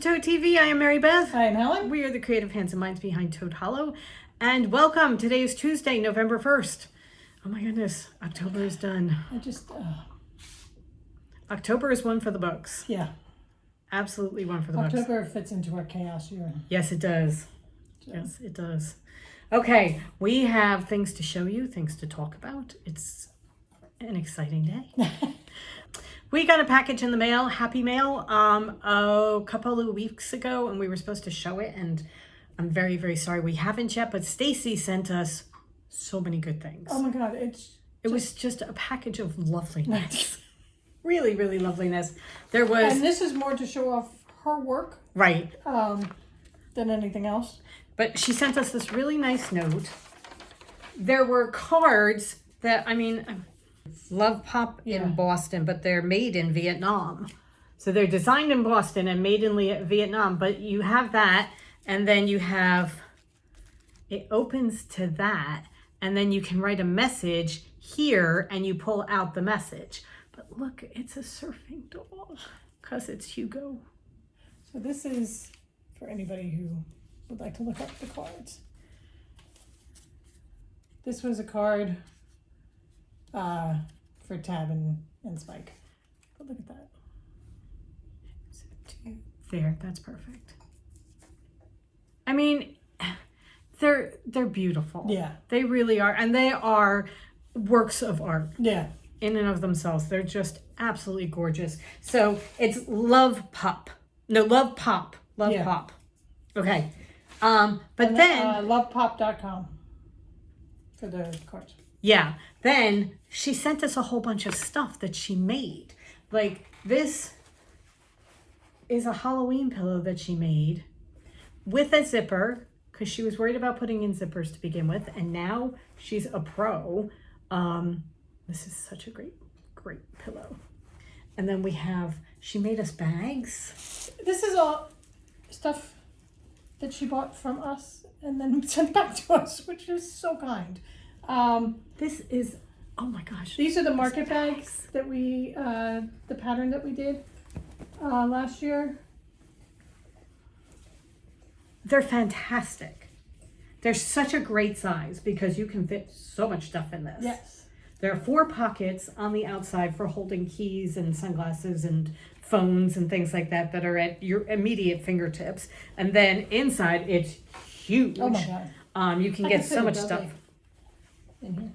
Toad TV. I am Mary Beth. I am Helen. We are the creative hands and minds behind Toad Hollow. And welcome. Today is Tuesday, November 1st. Oh my goodness, October is done. October is one for the books. Yeah. Absolutely one for the books. October fits into our chaos year. Yes, it does. Yes, it does. Okay, we have things to show you, things to talk about. It's an exciting day. We got a package in the mail, Happy Mail, a couple of weeks ago, and we were supposed to show it, and I'm very, very sorry we haven't yet, but Stacy sent us so many good things. Oh my God, it was just a package of loveliness. Really, really loveliness. There was... And this is more to show off her work. Right. Than anything else. But she sent us this really nice note. There were cards that, I mean... Love Pop in Boston, but they're made in Vietnam. So they're designed in Boston and made in Vietnam, but you have that, and then you have, it opens to that, and then you can write a message here, and you pull out the message. But look, it's a surfing dog, because it's Hugo. So this is for anybody who would like to look up the cards. This was a card for Tab and Spike. But look at that. There, that's perfect. I mean, they're beautiful. Yeah. They really are. And they are works of art. Yeah. In and of themselves. They're just absolutely gorgeous. So it's Love Pop. No, Love Pop. Love Pop. Okay. But and then... lovepop.com for the cards. Yeah. Then she sent us a whole bunch of stuff that she made. Like this is a Halloween pillow that she made with a zipper because she was worried about putting in zippers to begin with. And now she's a pro. This is such a great pillow. And then we have, she made us bags. This is all stuff that she bought from us and then sent back to us, which is so kind. This is, oh my gosh. These are the market bags that we, the pattern that we did last year. They're fantastic. They're such a great size because you can fit so much stuff in this. Yes. There are 4 pockets on the outside for holding keys and sunglasses and phones and things like that that are at your immediate fingertips. And then inside, it's huge. Oh my God. You can get so much stuff. In here.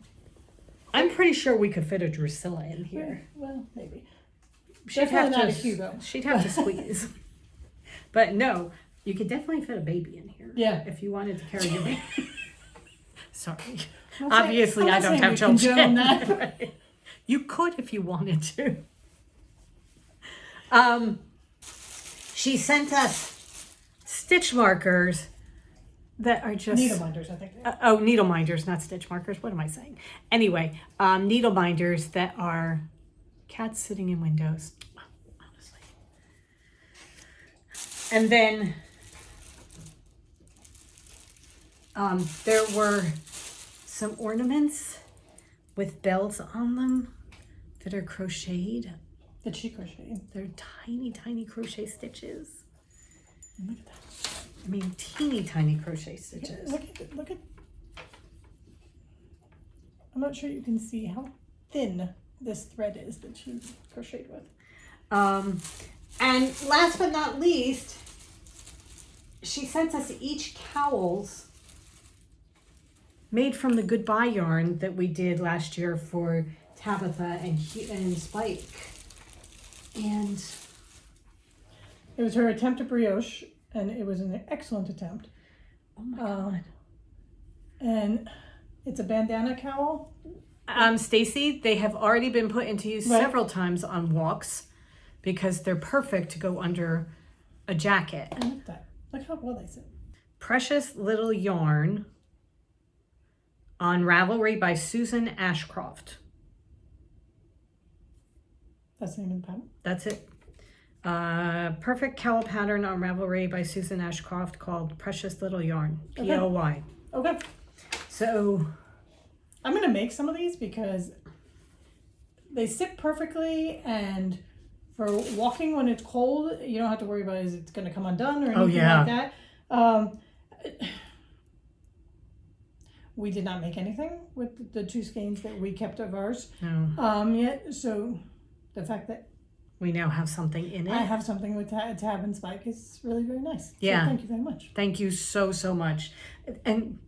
I'm pretty sure we could fit a Drusilla in here. Well, maybe. She'd have to, she'd have to squeeze. But no, you could definitely fit a baby in here. Yeah. If you wanted to carry your baby. Sorry. I'm Obviously, I don't have children. That. You could if you wanted to. She sent us stitch markers that are just... Needle minders, I think. Needle minders, not stitch markers. What am I saying? Anyway, needle minders that are cats sitting in windows. Honestly. And then there were some ornaments with bells on them that are crocheted. That she crocheted. They're tiny, tiny crochet stitches. Look at that. I mean, teeny tiny crochet stitches. Look at. I'm not sure you can see how thin this thread is that she crocheted with. And last but not least, she sent us each cowls made from the goodbye yarn that we did last year for Tabitha and Spike. And it was her attempt at brioche, and it was an excellent attempt. Oh my God. And it's a bandana cowl. Stacy, they have already been put into use several times on walks because they're perfect to go under a jacket. I like that. Look how well they sit. Precious Little Yarn on Ravelry by Susan Ashcroft. That's the name of the pattern? That's it. Perfect cowl pattern on Ravelry by Susan Ashcroft called Precious Little Yarn. P-L-Y. Okay. So I'm going to make some of these because they sit perfectly, and for walking when it's cold. You don't have to worry about is it going to come undone or Oh, anything yeah. like that. We did not make anything with the 2 skeins that we kept of ours No. yet. So the fact that We now have something in it. I have something with tab and spike is really, very nice. Yeah. So thank you very much. Thank you so, so much. And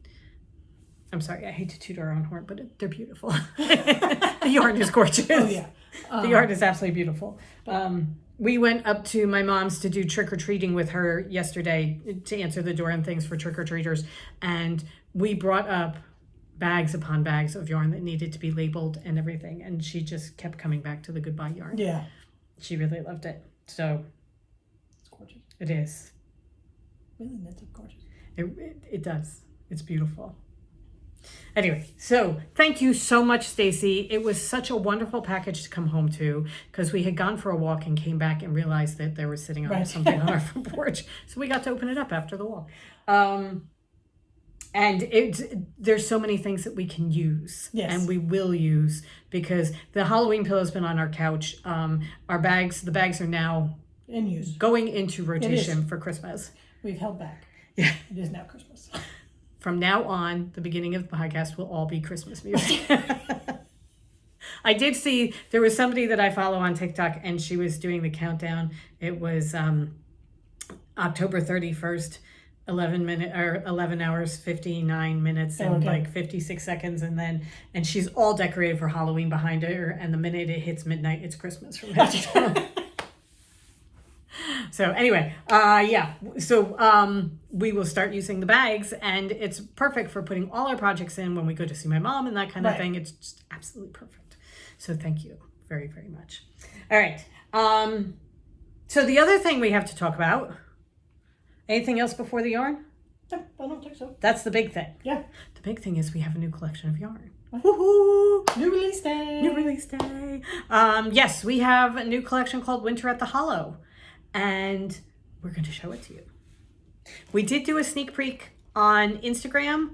I'm sorry, I hate to toot our own horn, but they're beautiful. The yarn is gorgeous. Oh, yeah. The yarn is absolutely beautiful. We went up to my mom's to do trick-or-treating with her yesterday to answer the door and things for trick-or-treaters. And we brought up bags upon bags of yarn that needed to be labeled and everything. And she just kept coming back to the goodbye yarn. Yeah. She really loved it. So It's gorgeous. it is. Really knits up gorgeous. It does. It's beautiful. Anyway, so thank you so much, Stacy. It was such a wonderful package to come home to because we had gone for a walk and came back and realized that there was sitting on Right. something on our front porch. So we got to open it up after the walk. And there's so many things that we can use. Yes. And we will use because the Halloween pillow's been on our couch. The bags are now In use. going into rotation for Christmas. We've held back. Yeah. It is now Christmas. From now on, the beginning of the podcast will all be Christmas music. I did see there was somebody that I follow on TikTok and she was doing the countdown. It was October 31st, 11 hours, 59 minutes and like 56 seconds. And she's all decorated for Halloween behind her. And the minute it hits midnight, it's Christmas from head to toe. So anyway, so we will start using the bags and it's perfect for putting all our projects in when we go to see my mom and that kind of thing. It's just absolutely perfect. So thank you very, very much. All right. So the other thing we have to talk about, anything else before the yarn? No, I don't think so. That's the big thing. Yeah. The big thing is we have a new collection of yarn. Woohoo! New release day. New release day. Yes, we have a new collection called Winter at the Hollow. And we're going to show it to you. We did do a sneak peek on Instagram,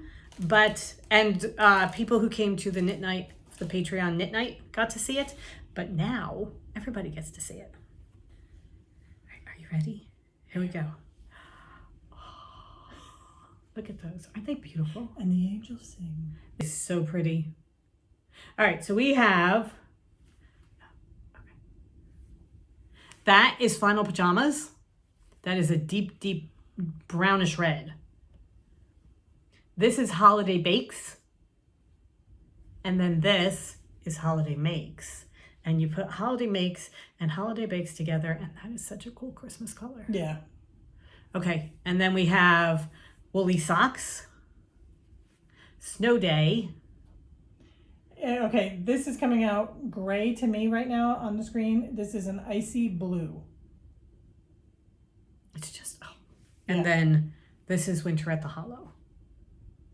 and people who came to the Knit Night, the Patreon Knit Night, got to see it. But now everybody gets to see it. All right, are you ready? Here we go. Oh, look at those. Aren't they beautiful? And the angels sing. It's so pretty. All right, so we have... That is Flannel Pajamas. That is a deep, deep brownish red. This is Holiday Bakes. And then this is Holiday Makes. And you put Holiday Makes and Holiday Bakes together, and that is such a cool Christmas color. Yeah. Okay, and then we have Woolly Socks, Snow Day. Okay, this is coming out gray to me right now on the screen. This is an icy blue. It's just, And then this is Winter at the Hollow.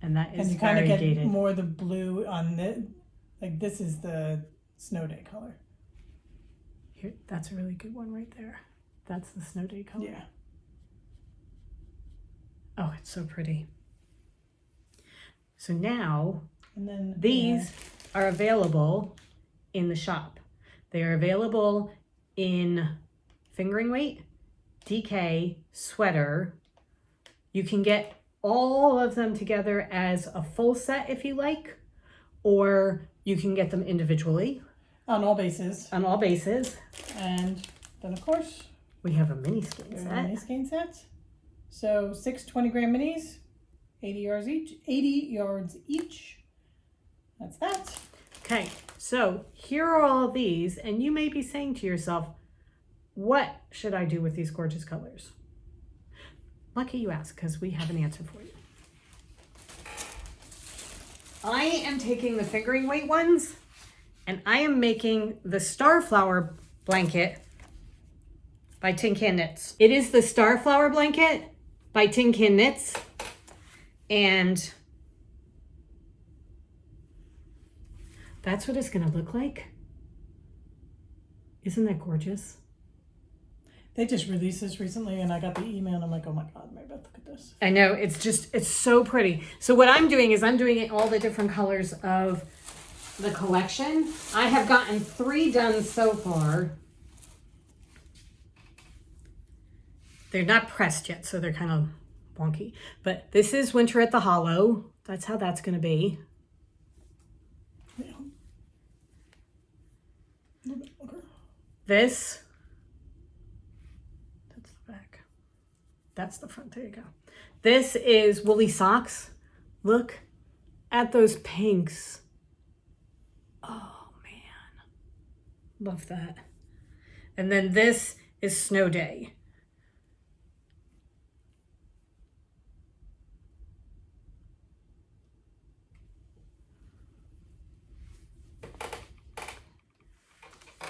And that is and you kind of variegated. get more the blue on the, like this is the Snow Day color. Here, that's a really good one right there. That's the Snow Day color. Yeah. Oh, it's so pretty. So now And then these are available in the shop. They are available in fingering weight, DK, sweater. You can get all of them together as a full set if you like, or you can get them individually. on all bases. On all bases. And then of course We have a mini skein we have set. a mini skein set. So 6 20-gram minis, 80 yards each. 80 yards each. That's that. Okay, so here are all these, and you may be saying to yourself, what should I do with these gorgeous colors? Lucky you asked, because we have an answer for you. I am taking the fingering weight ones, and I am making the Starflower blanket by Tin Can Knits. It is the Starflower blanket by Tin Can Knits, and that's what it's gonna look like. Isn't that gorgeous? They just released this recently and I got the email and I'm like, oh my God, Mary Beth, look at this. I know, it's so pretty. So what I'm doing is I'm doing all the different colors of the collection. I have gotten 3 done so far. They're not pressed yet, so they're kind of wonky. But this is Winter at the Hollow. That's how that's going to be. Yeah. A little bit longer. This, that's the back. That's the front. There you go. This is Woolly Socks. Look at those pinks. Oh, man. Love that. And then this is Snow Day.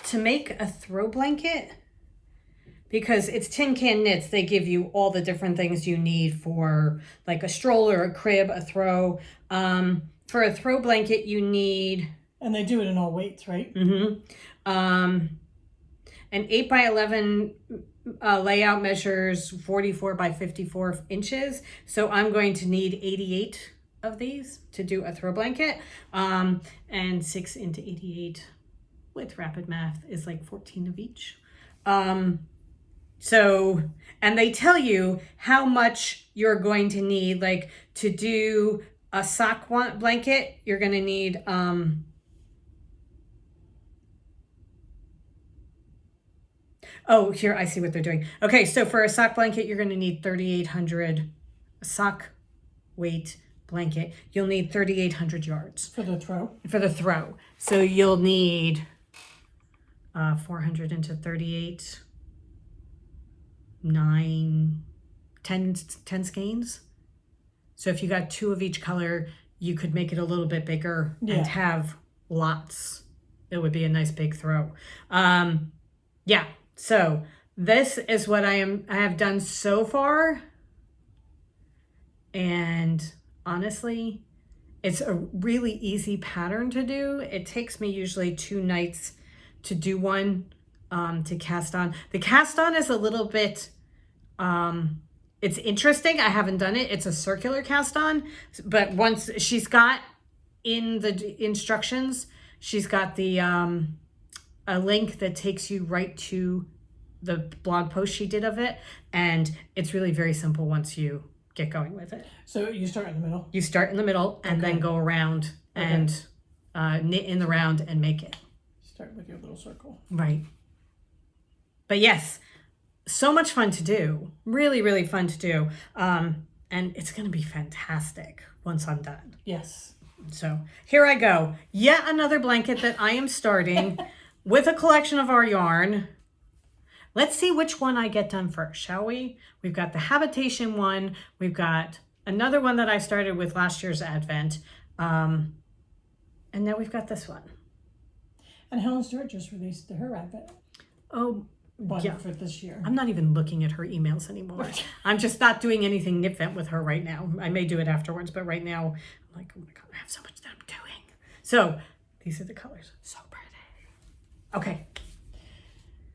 To make a throw blanket, because it's Tin Can Knits, they give you all the different things you need for like a stroller, a crib, a throw. For a throw blanket, you need... And they do it in all weights, right? Mm-hmm. An 8 by 11 layout measures 44 by 54 inches. So I'm going to need 88 of these to do a throw blanket. And 6 into 88 with rapid math is like 14 of each. So, and they tell you how much you're going to need, like to do a sock blanket, you're going to need, oh, here, I see what they're doing. Okay, so for a sock blanket, you're going to need 3,800, a sock weight blanket. You'll need 3,800 yards. For the throw? For the throw. So you'll need 400 into 38, 10 skeins. So if you got 2 of each color, you could make it a little bit bigger and have lots. It would be a nice big throw. Yeah. So this is what I have done so far. And honestly, it's a really easy pattern to do. It takes me usually 2 nights to do one, to cast on. The cast on is a little bit, it's interesting. I haven't done it. It's a circular cast on, but once she's got in the instructions, she's got the, a link that takes you right to the blog post she did of it. And it's really very simple once you get going with it. So you start in the middle? You start in the middle and then go around and knit in the round and make it. Start with your little circle. Right. But yes, so much fun to do. Really, really fun to do. And it's going to be fantastic once I'm done. Yes. So here I go. Yet another blanket that I am starting with a collection of our yarn. Let's see which one I get done first, shall we? We've got the habitation one. We've got another one that I started with last year's Advent. And now we've got this one. And Helen Stewart just released her Advent one for this year. I'm not even looking at her emails anymore. I'm just not doing anything knit-vent with her right now. I may do it afterwards, but right now I'm like, oh my God, I have so much that I'm doing. So these are the colors. So pretty. Okay.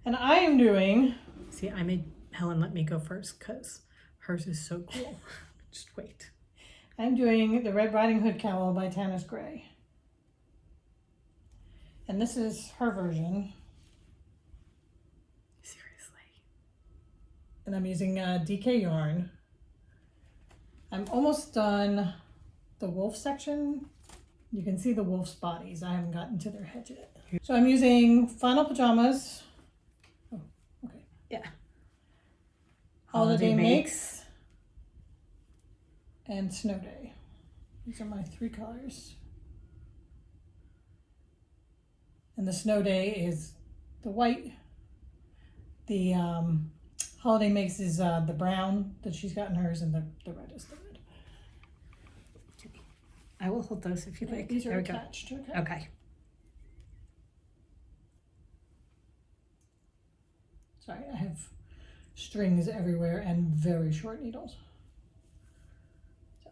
And I am doing... See, I made Helen let me go first because hers is so cool. Just wait. I'm doing the Red Riding Hood cowl by Tanis Gray. And this is her version. Seriously. And I'm using DK yarn. I'm almost done the wolf section. You can see the wolf's bodies. I haven't gotten to their head yet. So I'm using Final Pajamas. Oh, okay. Yeah. Holiday Makes. And Snow Day. These are my 3 colors. And the Snow Day is the white. The Holiday Makes is the brown that she's got in hers, and the red is the red. I will hold those if you like. These are attached. Okay. Okay. Sorry, I have strings everywhere and very short needles. So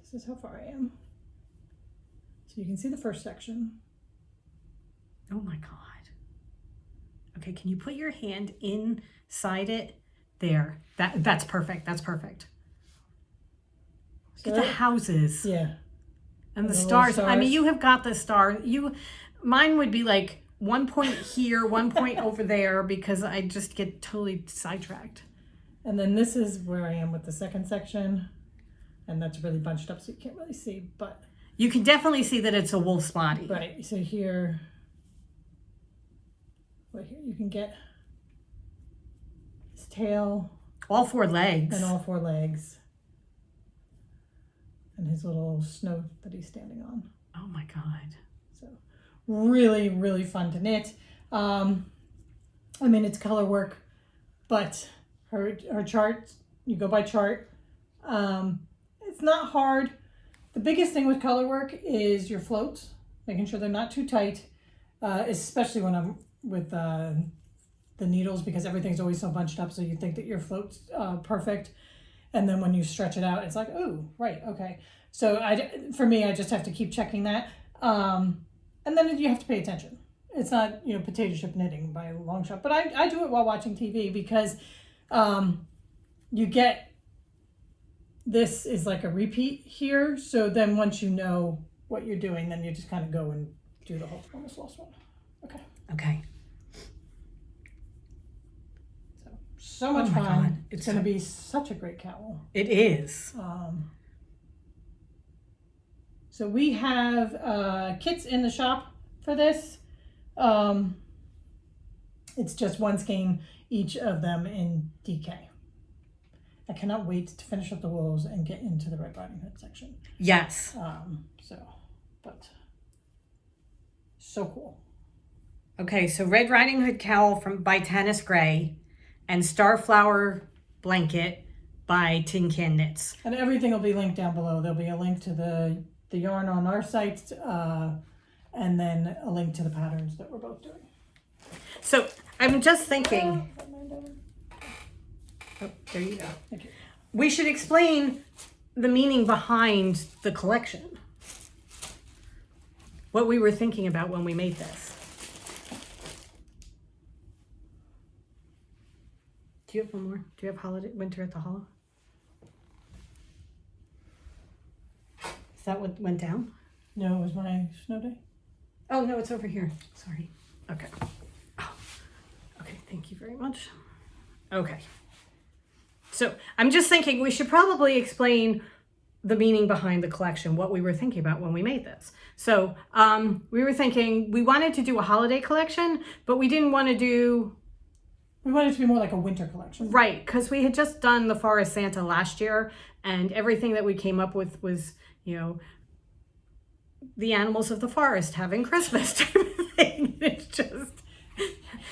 this is how far I am. So you can see the first section. Oh my God. Okay, can you put your hand inside it? There. That's perfect. That's perfect. Look at the houses. Yeah. And the stars. I mean, you have got the star. Mine would be like 1 point here, 1 point over there, because I just get totally sidetracked. And then this is where I am with the second section. And that's really bunched up so you can't really see, but. You can definitely see that it's a wolf's body. Right, so here, right here, you can get his tail. All 4 legs. And all 4 legs. And his little snow that he's standing on. Oh my God. So really, really fun to knit. I mean, it's color work, but her chart, you go by chart. It's not hard. The biggest thing with color work is your floats, making sure they're not too tight, especially when I'm with the needles, because everything's always so bunched up, so you think that your float's perfect. And then when you stretch it out, it's like, oh, right, okay. So for me, I just have to keep checking that. And then you have to pay attention. It's not, potato chip knitting by a long shot. But I do it while watching TV because you get, this is like a repeat here. So then once you know what you're doing, then you just kind of go and do the whole almost lost one. Okay. Okay. So much fun. God. It's going to be such a great cowl. It is. So we have kits in the shop for this. It's just 1 skein each of them in DK. I cannot wait to finish up the wools and get into the Red Riding Hood section. Yes. But so cool. Okay, so Red Riding Hood cowl by Tanis Gray and Starflower blanket by Tin Can Knits. And everything will be linked down below. There'll be a link to the yarn on our site, and then a link to the patterns that we're both doing. So I'm just thinking. Oh, there you go. Thank you. We should explain the meaning behind the collection. What we were thinking about when we made this. Do you have one more? Do you have holiday winter at the Hollow? Is that what went down? No, it was my snow day. Oh no, it's over here. Sorry. Okay. Oh. Okay, thank you very much. Okay. So I'm just thinking we should probably explain the meaning behind the collection, what we were thinking about when we made this. So we were thinking we wanted to do a holiday collection, but we didn't want to do... We wanted it to be more like a winter collection. Right, because we had just done the Forest Santa last year, and everything that we came up with was, the animals of the forest having Christmas type of thing. It's just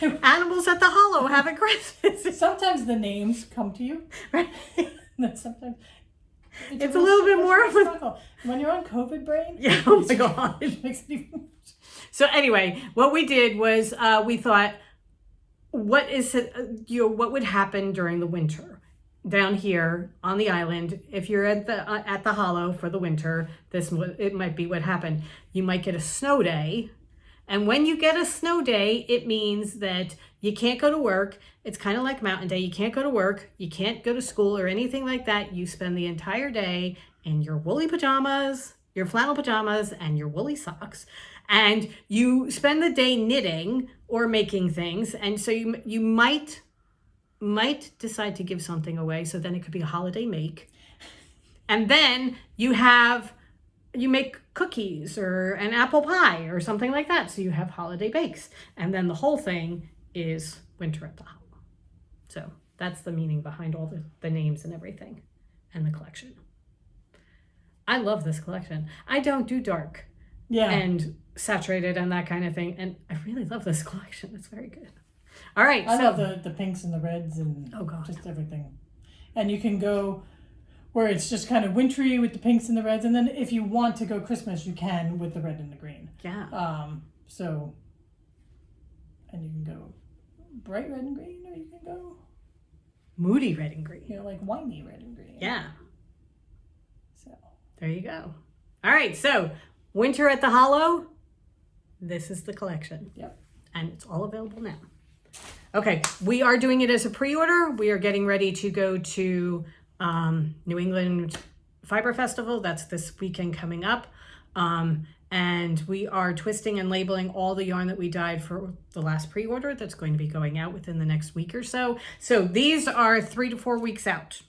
animals at the Hollow having Christmas. Sometimes the names come to you. Right. Sometimes it's a little bit more of a... When you're on COVID brain. Yeah, oh my God. It makes it even worse. So anyway, what we did was we thought, what would happen during the winter down here on the island? If you're at the Hollow for the winter, it might be what happened. You might get a snow day, and when you get a snow day, it means that you can't go to work. It's kind of like Mountain Day. You can't go to work, you can't go to school or anything like that. You spend the entire day in your woolly pajamas, your flannel pajamas, and your woolly socks. And you spend the day knitting or making things. And so you might decide to give something away. So then it could be a holiday make. And then you make cookies or an apple pie or something like that. So you have holiday bakes. And then the whole thing is winter at the Hollow. So that's the meaning behind all the names and everything and the collection. I love this collection. I don't do dark. Yeah. And saturated and that kind of thing. And I really love this collection. It's very good. All right. I love the pinks and the reds and just everything. And you can go where it's just kind of wintry with the pinks and the reds. And then if you want to go Christmas, you can with the red and the green. Yeah. And you can go bright red and green, or you can go moody red and green. Like winey red and green. Yeah. So there you go. All right. So winter at the Hollow. This is the collection. Yep. And it's all available now. Okay, we are doing it as a pre-order. We are getting ready to go to New England Fiber Festival. That's this weekend coming up. And we are twisting and labeling all the yarn that we dyed for the last pre-order that's going to be going out within the next week or so. So these are 3 to 4 weeks out.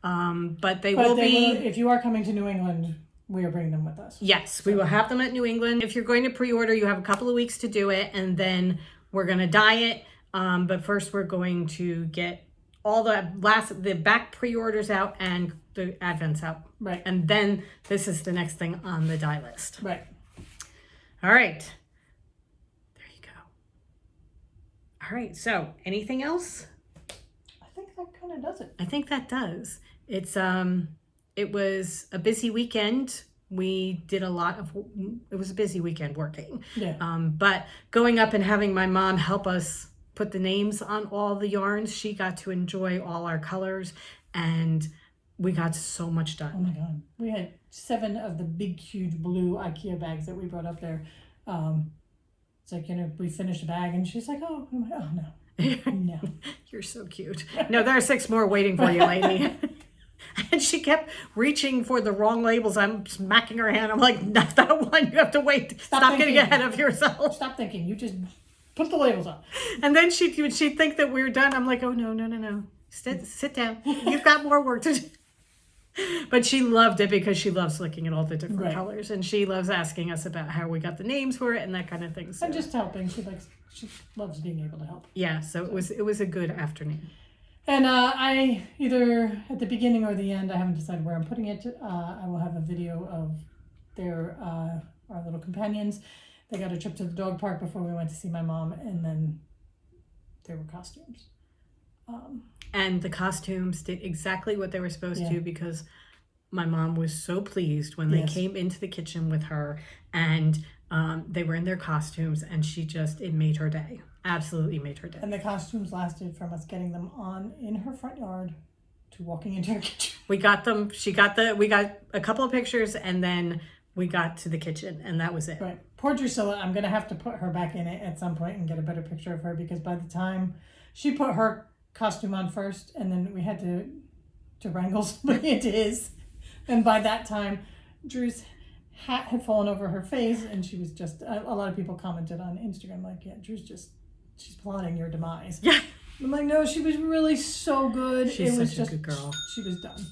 But they will be... if you are coming to New England, we are bringing them with us. Yes, we will have them at New England. If you're going to pre-order, you have a couple of weeks to do it, and then we're going to dye it. But first we're going to get all the back pre-orders out and the advents out. Right. And then this is the next thing on the dye list. Right. All right. There you go. All right. So anything else? I think that kind of does it. I think that does. It's it was a busy weekend. We did a lot of, it was a busy weekend working. Yeah. But going up and having my mom help us put the names on all the yarns, she got to enjoy all our colors, and we got so much done. Oh my God. We had 7 of the big, huge blue IKEA bags that we brought up there. It's like, we finished a bag and she's like, oh, I'm like, oh no. No. You're so cute. No, there are 6 more waiting for you, lady. And she kept reaching for the wrong labels. I'm smacking her hand. I'm like, not that one. You have to wait. Stop getting ahead of yourself. Stop thinking. You just put the labels on. And then she'd think that we're done. I'm like, oh, no. Sit down. You've got more work to do. But she loved it because she loves looking at all the different colors, and she loves asking us about how we got the names for it and that kind of thing. So. And just helping. She loves being able to help. Yeah, so it was a good afternoon. And I either at the beginning or the end, I haven't decided where I'm putting it. I will have a video of their our little companions. They got a trip to the dog park before we went to see my mom, and then there were costumes. And the costumes did exactly what they were supposed to, because my mom was so pleased when they came into the kitchen with her, and they were in their costumes, and it made her day. Absolutely made her day. And the costumes lasted from us getting them on in her front yard to walking into her kitchen. We got them. We got a couple of pictures, and then we got to the kitchen, and that was it. Right. Poor Drusilla, I'm going to have to put her back in it at some point and get a better picture of her, because by the time she put her costume on first, and then we had to wrangle somebody into his, and by that time Drew's hat had fallen over her face, and she was just a lot of people commented on Instagram like, yeah, she's plotting your demise. Yeah. I'm like, no, she was really so good. She's such a good girl. She was done.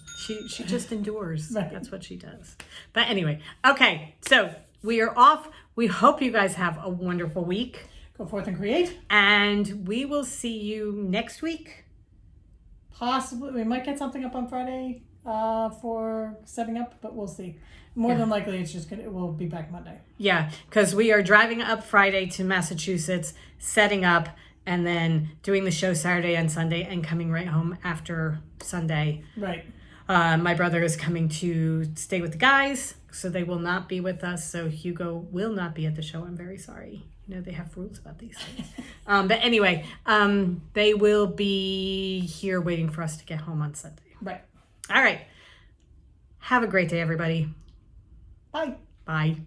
She just endures. Right. That's what she does. But anyway, okay, so we are off. We hope you guys have a wonderful week. Go forth and create. And we will see you next week. Possibly. We might get something up on Friday for setting up, but we'll see. More than likely, it will be back Monday. Yeah, because we are driving up Friday to Massachusetts, setting up, and then doing the show Saturday and Sunday, and coming right home after Sunday. Right. My brother is coming to stay with the guys, so they will not be with us. So Hugo will not be at the show. I'm very sorry. They have rules about these things. But anyway, they will be here waiting for us to get home on Sunday. Right. All right. Have a great day, everybody. Bye. Bye.